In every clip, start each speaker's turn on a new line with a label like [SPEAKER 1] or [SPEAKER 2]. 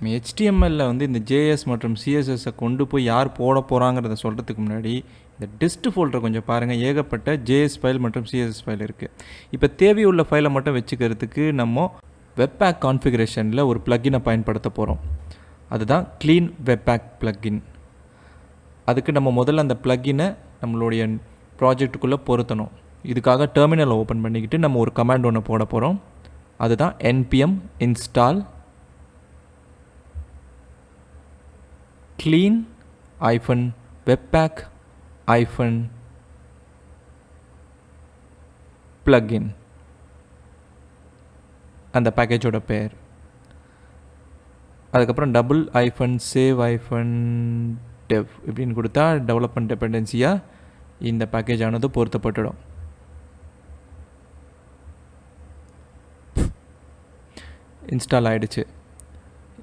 [SPEAKER 1] HTML வந்து இந்த JS மற்றும் CSS கொண்டு போய் யார் போட போகிறாங்கிறத சொல்கிறதுக்கு முன்னாடி இந்த டிஸ்ட் ஃபோல்டரை கொஞ்சம் பாருங்கள். ஏகப்பட்ட JS ஃபைல் மற்றும் CSS ஃபைல் இருக்குது. இப்போ தேவையுள்ள ஃபைலை மட்டும் வச்சுக்கிறதுக்கு நம்ம வெப்பாக் கான்ஃபிகரேஷனில் ஒரு ப்ளக்கினை பயன்படுத்த போகிறோம். அதுதான் க்ளீன் வெப்பாக் ப்ளக்கின். அதுக்கு நம்ம முதல்ல அந்த ப்ளக்கினை நம்மளுடைய ப்ராஜெக்ட்டுக்குள்ளே பொருத்தணும். இதுக்காக டெர்மினலை ஓப்பன் பண்ணிக்கிட்டு நம்ம ஒரு கமாண்ட் ஒன்று போட போகிறோம். அதுதான் npm install clean -webpack -plugin அந்த பேக்கேஜோட பேர். அதுக்கப்புறம் -save -dev இப்படின்னு கொடுத்தா டெவலப்மெண்ட் டிபெண்டன்சியாக இந்த பேக்கேஜ் ஆனது பொருத்தப்பட்டுடும். இன்ஸ்டால் ஆகிடுச்சு.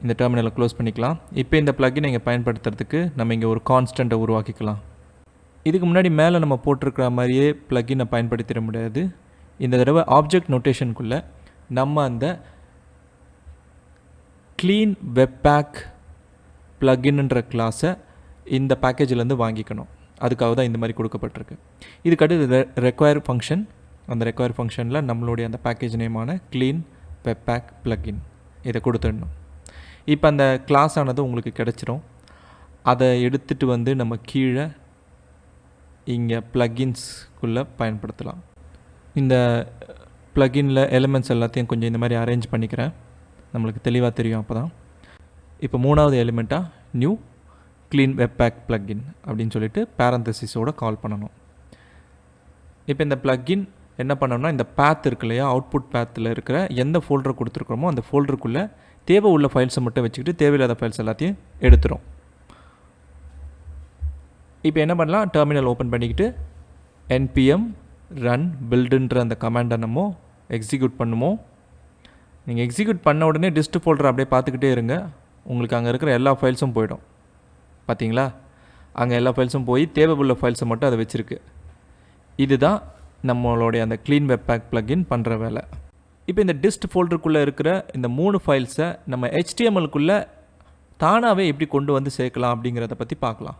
[SPEAKER 1] இந்த டெர்மினலை க்ளோஸ் பண்ணிக்கலாம். இப்போ இந்த ப்ளக்கினை இங்கே பயன்படுத்துறதுக்கு நம்ம இங்கே ஒரு கான்ஸ்டண்ட்டை உருவாக்கிக்கலாம். இதுக்கு முன்னாடி மேலே நம்ம போட்டிருக்கிற மாதிரியே ப்ளக்கினை பயன்படுத்திட முடியாது. இந்த தடவை ஆப்ஜெக்ட் நோட்டேஷனுக்குள்ளே நம்ம அந்த க்ளீன் வெப்பாக் ப்ளக்கின்ன்ற கிளாஸை இந்த பேக்கேஜிலேருந்து வாங்கிக்கணும். அதுக்காக தான் இந்த மாதிரி கொடுக்கப்பட்டிருக்கு. இதுக்கடுத்து ரெக்வயர் ஃபங்க்ஷன். அந்த ரெக்வயர் ஃபங்க்ஷனில் நம்மளுடைய அந்த பேக்கேஜ் நேமான க்ளீன் வெப்பாக் ப்ளக்கின் இதை கொடுத்துடணும். இப்போ அந்த கிளாஸ் ஆனது உங்களுக்கு கிடச்சிரும். அதை எடுத்துகிட்டு வந்து நம்ம கீழே இங்கே ப்ளக்கின்ஸ்குள்ளே பயன்படுத்தலாம். இந்த ப்ளக்கினில் எலிமெண்ட்ஸ் எல்லாத்தையும் கொஞ்சம் இந்த மாதிரி அரேஞ்ச் பண்ணிக்கிறேன். நம்மளுக்கு தெளிவாக தெரியும் அப்போ தான். இப்போ மூணாவது எலிமெண்ட்டாக நியூ க்ளீன் வெப்பாக் ப்ளக்கின் அப்படின்னு சொல்லிட்டு பேரந்தசிஸோடு கால் பண்ணணும். இப்போ இந்த ப்ளக்கின் என்ன பண்ணோம்னா இந்த பேத் இருக்கு இல்லையா, அவுட்புட் பேத்தில் இருக்கிற எந்த ஃபோல்டர் கொடுத்துருக்குறோமோ அந்த ஃபோல்டருக்குள்ளே தேவை உள்ள ஃபைல்ஸை மட்டும் வச்சுக்கிட்டு தேவையில்லாத ஃபைல்ஸ் எல்லாத்தையும் எடுத்துரும். இப்போ என்ன பண்ணலாம், டெர்மினல் ஓப்பன் பண்ணிக்கிட்டு npm run buildன்ற அந்த கமாண்டை நம்ம எக்ஸிக்யூட் பண்ணுமோ. நீங்கள் எக்ஸிக்யூட் பண்ண உடனே டிஸ்ட் ஃபோல்டர் அப்படியே பார்த்துக்கிட்டே இருங்க. உங்களுக்கு அங்கே இருக்கிற எல்லா ஃபைல்ஸும் போயிடும். பார்த்தீங்களா, அங்கே எல்லா ஃபைல்ஸும் போய் தேவை உள்ள ஃபைல்ஸை மட்டும் அதை வச்சுருக்கு. இதுதான் நம்மளுடைய அந்த க்ளீன் வெப்பாக் ப்ளக்கின் பண்ணுற வேலை. இப்போ இந்த டிஸ்ட் ஃபோல்டருக்குள்ளே இருக்கிற இந்த 3 ஃபைல்ஸை நம்ம HTMLக்குள்ளே தானாகவே எப்படி கொண்டு வந்து சேர்க்கலாம் அப்படிங்கிறத பற்றி பார்க்கலாம்.